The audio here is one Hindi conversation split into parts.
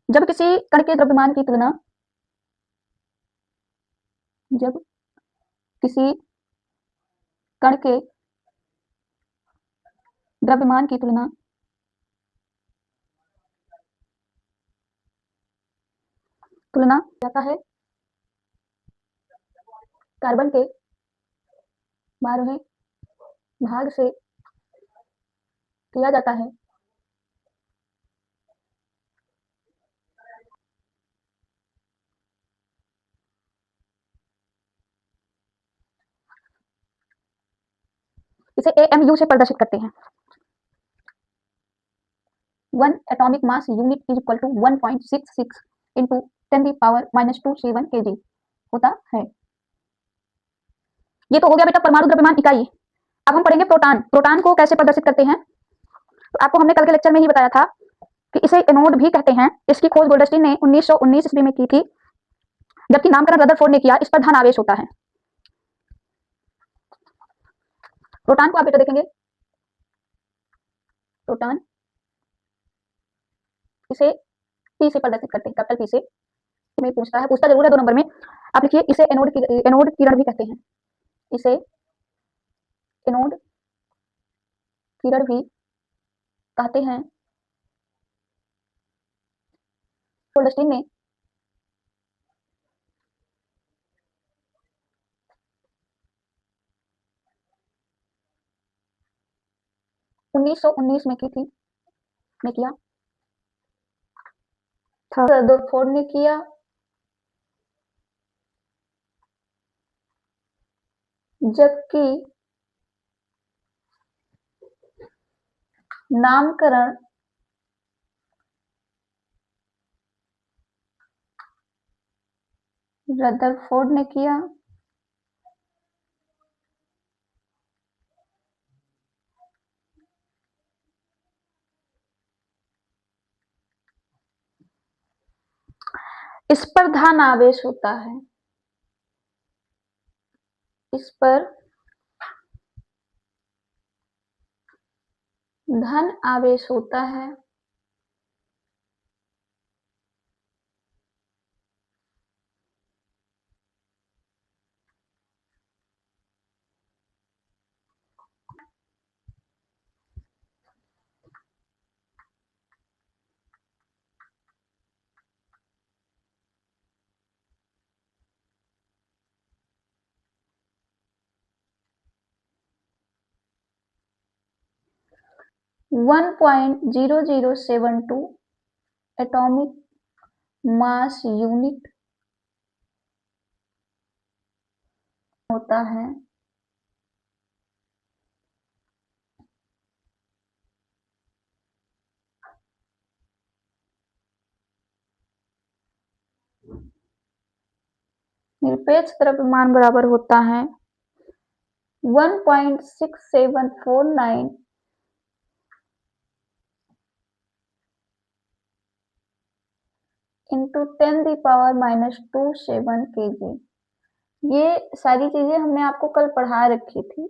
जब किसी कण के द्रव्यमान की तुलना जब किसी कण के द्रव्यमान की तुलना जाता है कार्बन के 12वें भाग से किया जाता है। इसे AMU से प्रदर्शित करते हैं। 1 atomic mass unit is equal to 1.66 into 10⁻⁻27 kg होता है। ये तो हो गया बेटा परमाणु द्रव्यमान इकाई। अब हम पढ़ेंगे प्रोटॉन। प्रोटॉन को कैसे प्रदर्शित करते हैं। तो आपको हमने कल के लेक्चर में ही बताया था कि इसे एनोड भी कहते हैं। इसकी खोज गोल्डस्टीन ने 1919 ईस्वी में की थी, जबकि नामकरण रदरफोर्ड ने किया। इस पर धन आवेश होता है। प्रोटॉन को आप बेटा देखेंगे, प्रोटॉन इसे पी से प्रदर्शित करते हैं, कैपिटल पी से। में पूछता जरूर है 2 नंबर में। आप लिखिए इसे एनोड किरण भी कहते हैं। इसे एनोड किरण भी कहते हैं। गोल्डस्टीन ने 1919 में की थी, ने किया था। रदरफोर्ड ने किया, जबकि नामकरण रदरफोर्ड ने किया। इस पर धन आवेश होता है। इस पर धन आवेश होता है। वन 1.0072 एटॉमिक मास यूनिट होता है। निरपेक्ष द्रव्यमान बराबर होता है 1.6749 इंटू 10⁻⁻27 kg। ये सारी चीजें हमने आपको कल पढ़ा रखी थी,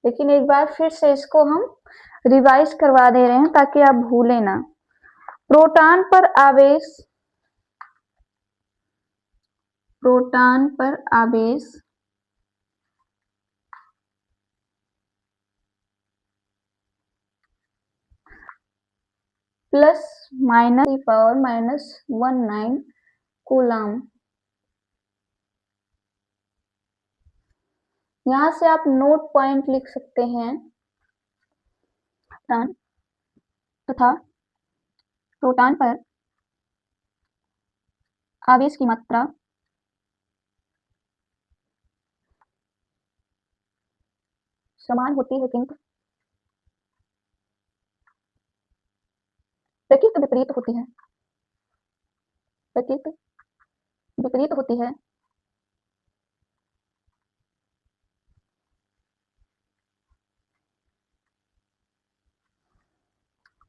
लेकिन एक बार फिर से इसको हम रिवाइज करवा दे रहे हैं ताकि आप भूलें ना। प्रोटॉन पर आवेश प्लस माइनस 19 कूलम। यहां से आप नोट पॉइंट लिख सकते हैं तथा प्रोटॉन पर आवेश की मात्रा समान होती है किंतु प्रकृति विपरीत होती है। प्रकृति विपरीत होती है।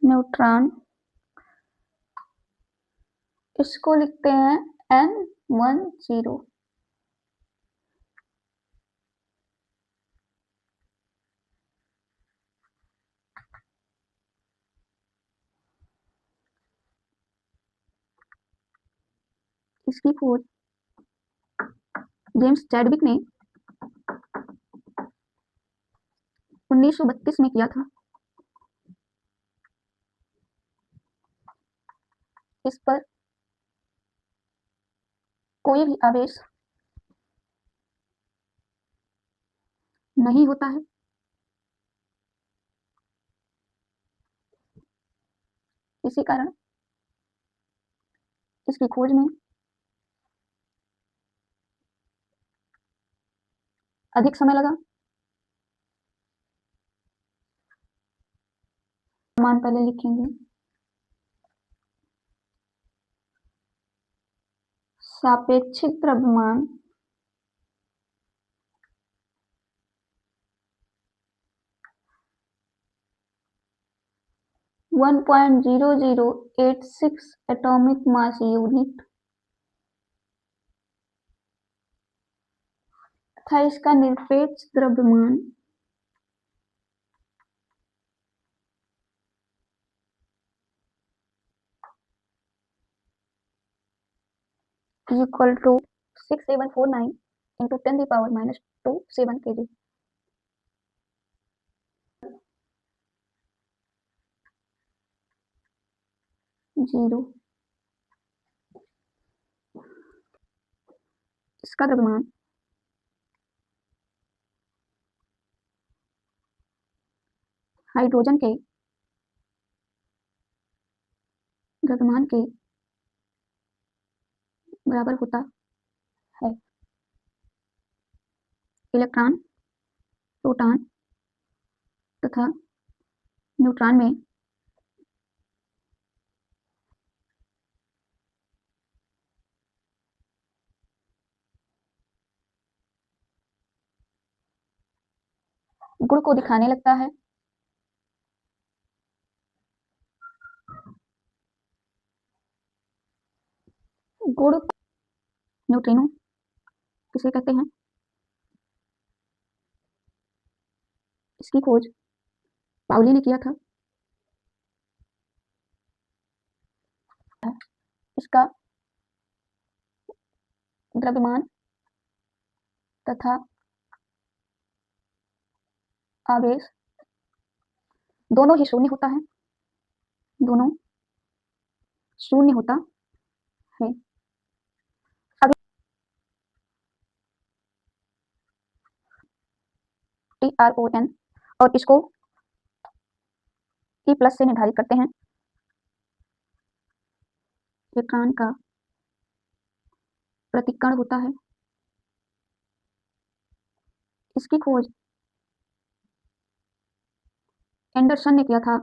न्यूट्रॉन इसको लिखते हैं N10। इसकी खोज जेम्स चैडविक ने 1932 में किया था। इस पर कोई भी आवेश नहीं होता है। इसी कारण इसकी खोज में अधिक समय लगा। मान पहले लिखेंगे। सापेक्षिक द्रव्यमान वन 1.0086 एटॉमिक मास यूनिट था। इसका निरपेक्ष द्रव्यमान 6749 into 10⁻⁻27 kg। 0 इसका द्रव्यमान हाइड्रोजन के द्रव्यमान के बराबर होता है। इलेक्ट्रॉन, प्रोटॉन तथा न्यूट्रॉन में गुण को दिखाने लगता है। गुण न्यूट्रिनो किसे कहते हैं? इसकी खोज पाउली ने किया था। इसका द्रव्यमान तथा आवेश दोनों ही शून्य होता है। दोनों शून्य होता है। अब TRON और इसको E+ से निर्धारित करते हैं। इलेक्ट्रॉन का प्रतिकर्ण होता है। इसकी खोज एंडरसन ने किया था।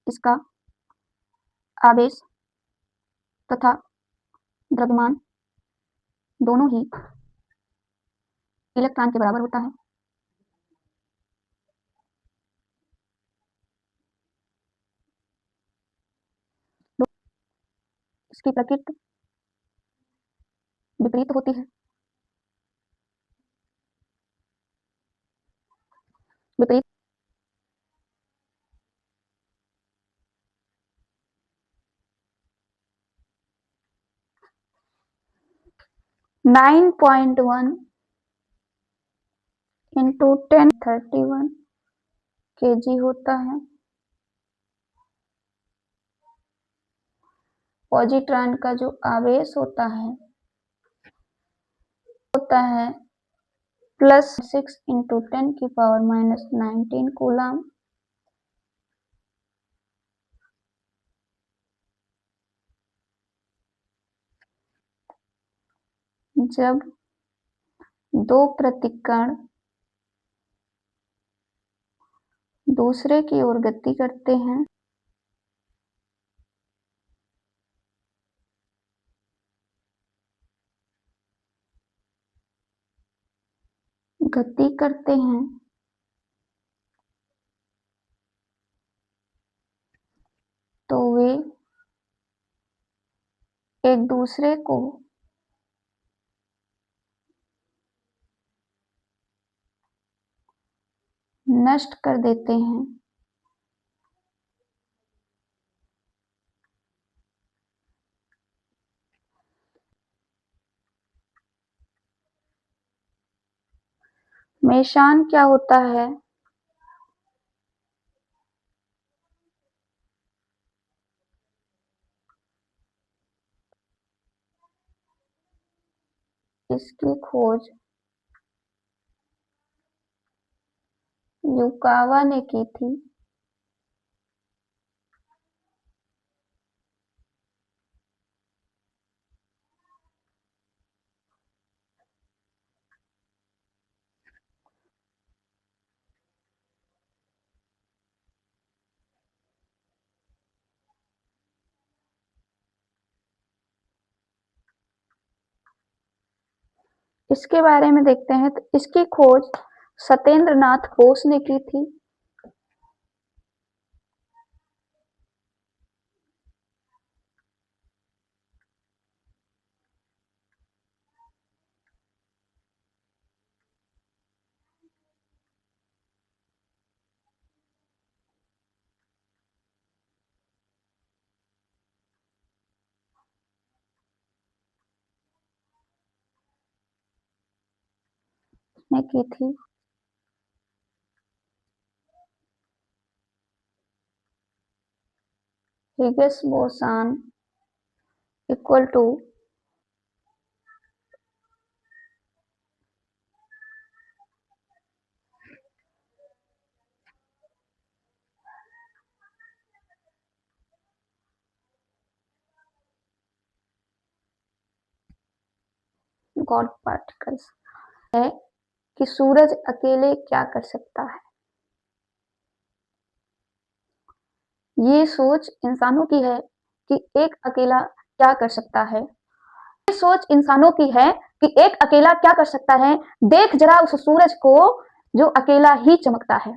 इसका आवेश तथा द्रव्यमान दोनों ही इलेक्ट्रॉन के बराबर होता है। इसकी प्रकृति विपरीत होती है। विपरीत 9.1 into 1031 kg होता है। पॉजिट्रॉन का जो आवेश होता है +6 into 10⁻⁻19 कूलम। जब दो प्रतिकण दूसरे की ओर गति करते हैं तो वे एक दूसरे को नष्ट कर देते हैं। मेशान क्या होता है? इसकी खोज युकावा ने की थी। इसके बारे में देखते हैं तो इसकी खोज सत्येंद्र नाथ बोस ने की थी। ने की थी। Higgs boson equal to God particles है कि सूरज अकेले क्या कर सकता है। ये सोच इंसानों की है कि एक अकेला क्या कर सकता है। ये सोच इंसानों की है कि एक अकेला क्या कर सकता है। देख जरा उस सूरज को जो अकेला ही चमकता है।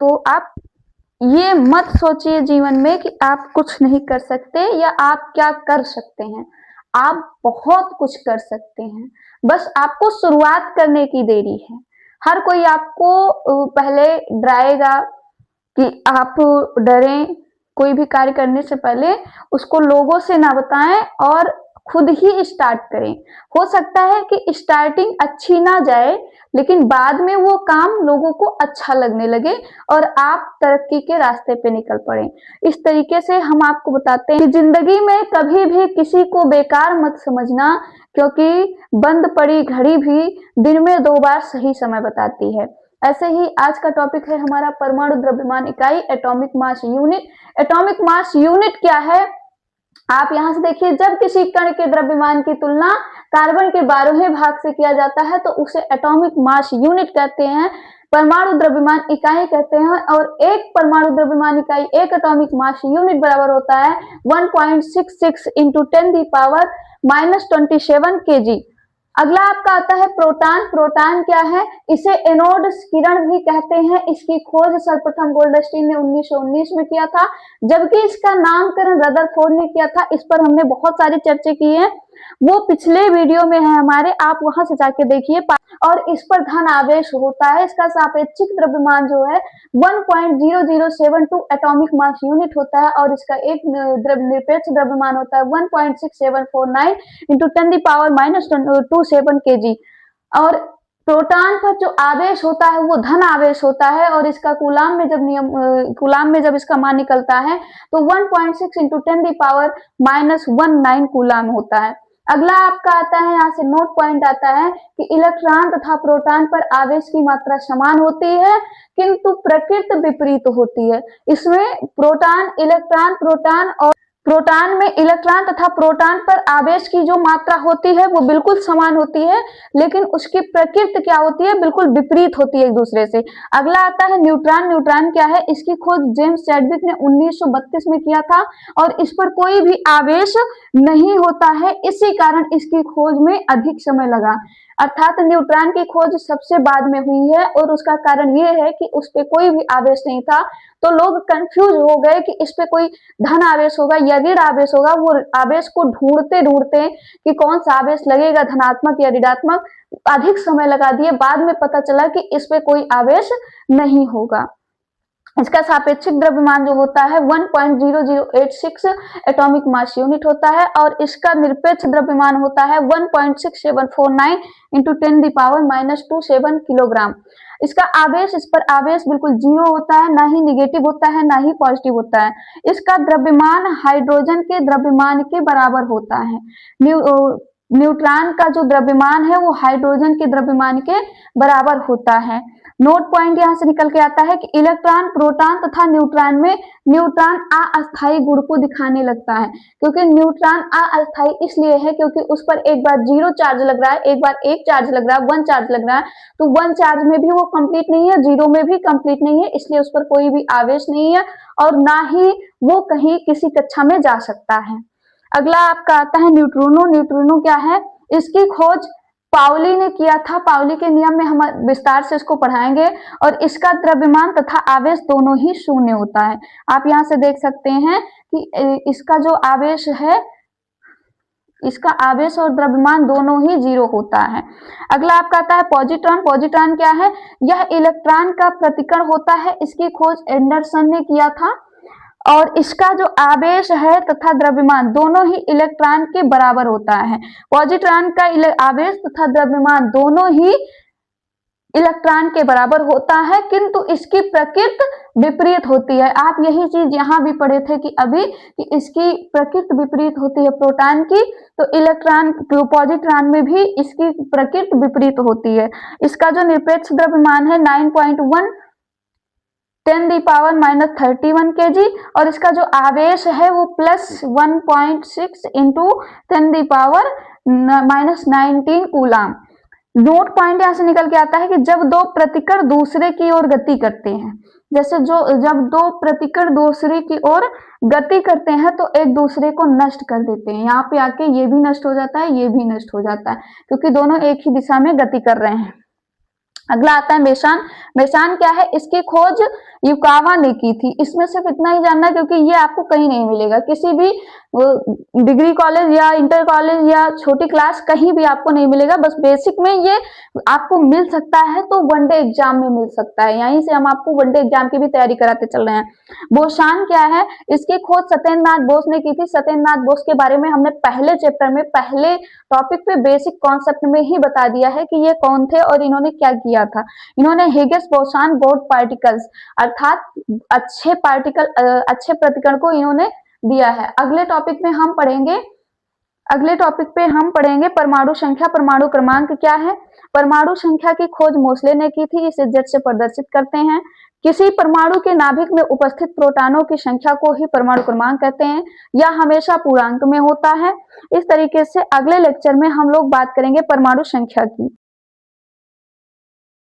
तो आप ये मत सोचिए जीवन में कि आप कुछ नहीं कर सकते या आप क्या कर सकते हैं। आप बहुत कुछ कर सकते हैं, बस आपको शुरुआत करने की देरी है। हर कोई आपको पहले डराएगा कि आप डरें, कोई भी कार्य करने से पहले उसको लोगों से ना बताएं और खुद ही स्टार्ट करें। हो सकता है कि स्टार्टिंग अच्छी ना जाए, लेकिन बाद में वो काम लोगों को अच्छा लगने लगे और आप तरक्की के रास्ते पे निकल पड़े। इस तरीके से हम आपको बताते हैं कि जिंदगी में कभी भी किसी को बेकार मत समझना, क्योंकि बंद पड़ी घड़ी भी दिन में 2 बार सही समय बताती है। ऐसे ही आज का टॉपिक है हमारा परमाणु द्रव्यमान इकाई, atomic mass unit. Atomic mass unit क्या है? आप यहां से देखिए, जब किसी कण के द्रव्यमान की तुलना कार्बन के 12वें भाग से किया जाता है तो उसे एटॉमिक मास यूनिट कहते हैं, परमाणु द्रव्यमान इकाई कहते हैं। और एक परमाणु द्रव्यमान इकाई, एक एटॉमिक मास यूनिट बराबर होता है 1.66 इंटू 10⁻⁻27 kg। अगला आपका आता है प्रोटॉन। प्रोटॉन क्या है? इसे एनोड किरण भी कहते हैं। इसकी खोज सर्वप्रथम गोल्डस्टीन ने 1919 में किया था, जबकि इसका नामकरण रदरफोर्ड ने किया था। इस पर हमने बहुत सारी चर्चा की है, वो पिछले वीडियो में है हमारे, आप वहां से जाके देखिए। और इस पर धन आवेश होता है। इसका सापेक्षिक द्रव्यमान जो है 1.0072 एटॉमिक मास यूनिट होता है और इसका एक निरपेक्ष द्रव्यमान होता है 1.6749 इंटू 10⁻⁻27 kg। और प्रोटॉन पर जो आवेश होता है वो धन आवेश होता है और इसका कूलाम में जब इसका मान निकलता है तो 1.6 इंटू 10⁻⁻19 कूलाम होता है। अगला आपका आता है, यहाँ से नोट पॉइंट आता है कि इलेक्ट्रॉन तथा प्रोटॉन पर आवेश की मात्रा समान होती है, किंतु प्रकृति विपरीत होती है। इसमें प्रोटॉन, इलेक्ट्रॉन, प्रोटॉन में इलेक्ट्रॉन तथा प्रोटॉन पर आवेश की जो मात्रा होती है वो बिल्कुल समान होती है, लेकिन उसकी प्रकृति क्या होती है? बिल्कुल विपरीत होती है एक दूसरे से। अगला आता है न्यूट्रॉन। न्यूट्रॉन क्या है? इसकी खोज जेम्स चैडविक ने 1932 में किया था और इस पर कोई भी आवेश नहीं होता है, इसी कारण इसकी खोज में अधिक समय लगा। अर्थात न्यूट्रॉन की खोज सबसे बाद में हुई है और उसका कारण ये है कि उस पर कोई भी आवेश नहीं था, तो लोग कंफ्यूज हो गए कि इस पे कोई धन आवेश होगा या ऋण आवेश होगा। वो आवेश को ढूंढते ढूंढते कि कौन सा आवेश लगेगा, धनात्मक या ऋणात्मक, अधिक समय लगा दिए। बाद में पता चला कि इस पे कोई आवेश नहीं होगा। इसका सापेक्षिक द्रव्यमान जो होता है 1.0086 एटॉमिक मास यूनिट होता है और इसका निरपेक्ष द्रव्यमान होता है 1.6749 इंटू 10⁻⁻27 किलोग्राम। इसका आवेश, इस पर आवेश बिल्कुल जीरो होता है, ना ही निगेटिव होता है ना ही पॉजिटिव होता है। इसका द्रव्यमान हाइड्रोजन के द्रव्यमान के बराबर होता है। न्यूट्रॉन का जो द्रव्यमान है वो हाइड्रोजन के द्रव्यमान के बराबर होता है। नोट पॉइंट यहां से निकल के आता है कि इलेक्ट्रॉन, प्रोटॉन तथा न्यूट्रॉन में न्यूट्रॉन अस्थायी गुण को दिखाने लगता है, क्योंकि न्यूट्रॉन अस्थायी इसलिए है क्योंकि उस पर एक बार जीरो चार्ज लग रहा है, एक बार एक चार्ज लग रहा है, वन चार्ज लग रहा है, तो वन चार्ज में भी वो कंप्लीट नहीं है, जीरो में भी कंप्लीट नहीं है, इसलिए उस पर कोई भी आवेश नहीं है और ना ही वो कहीं किसी कक्षा में जा सकता है। अगला आपका आता है न्यूट्रिनो। न्यूट्रिनो क्या है? इसकी खोज पाउली ने किया था। पाउली के नियम में हम विस्तार से इसको पढ़ाएंगे और इसका द्रव्यमान तथा आवेश दोनों ही शून्य होता है। आप यहां से देख सकते हैं कि इसका जो आवेश है, इसका आवेश और द्रव्यमान दोनों ही जीरो होता है। अगला आपका आता है पॉजिट्रॉन। पॉजिट्रॉन क्या है? यह इलेक्ट्रॉन का प्रतिकण होता है। इसकी खोज एंडरसन ने किया था और इसका जो आवेश है तथा द्रव्यमान दोनों ही इलेक्ट्रॉन के बराबर होता है। पॉजिट्रॉन का आवेश तथा द्रव्यमान दोनों ही इलेक्ट्रॉन के बराबर होता है, किंतु इसकी प्रकृति विपरीत होती है। आप यही चीज यहां भी पढ़े थे कि अभी कि इसकी प्रकृति विपरीत होती है प्रोटॉन की, तो इलेक्ट्रॉन पॉजिट्रॉन में भी इसकी प्रकृति विपरीत होती है। इसका जो निरपेक्ष द्रव्यमान है 9.1 10⁻⁻31 kg और इसका जो आवेश है वो +1.6 इंटू 10⁻⁻19 कूलाम। नोट पॉइंट यहां से निकल के आता है कि जब दो प्रतिकण दूसरे की ओर गति करते हैं, जैसे जब दो प्रतिकण दूसरे की ओर गति करते हैं तो एक दूसरे को नष्ट कर देते हैं। यहाँ पे आके ये भी नष्ट हो जाता है, ये भी नष्ट हो जाता है, क्योंकि दोनों एक ही दिशा में गति कर रहे हैं। अगला आता है मेसान। मेसान क्या है? इसकी खोज युकावा ने की थी। इसमें सिर्फ इतना ही जानना है क्योंकि ये आपको कहीं नहीं मिलेगा, किसी भी डिग्री कॉलेज या इंटर कॉलेज या छोटी क्लास कहीं भी आपको नहीं मिलेगा। बस बेसिक में ये आपको मिल सकता है तो वनडे एग्जाम में मिल सकता है। यहीं से हम आपको वनडे एग्जाम की भी तैयारी कराते चल रहे हैं। बोसान क्या है? इसकी खोज सत्येंद्रनाथ बोस ने की थी। सत्येंद्रनाथ बोस के बारे में हमने पहले चैप्टर में, पहले टॉपिक पे बेसिक कॉन्सेप्ट में ही बता दिया है कि ये कौन थे और इन्होंने क्या किया था। इन्होंने हिग्स बोसान बोर्ड पार्टिकल्स अर्थात अच्छे प्रतिकण को इन्होंने दिया है। अगले टॉपिक में हम पढ़ेंगे परमाणु संख्या। परमाणु क्रमांक क्या है? परमाणु संख्या की खोज मोसले ने की थी। इसे जेड से प्रदर्शित करते हैं। किसी परमाणु के नाभिक में उपस्थित प्रोटॉनों की संख्या को ही परमाणु क्रमांक कहते हैं। यह हमेशा पूर्णांक में होता है। इस तरीके से अगले लेक्चर में हम लोग बात करेंगे परमाणु संख्या की।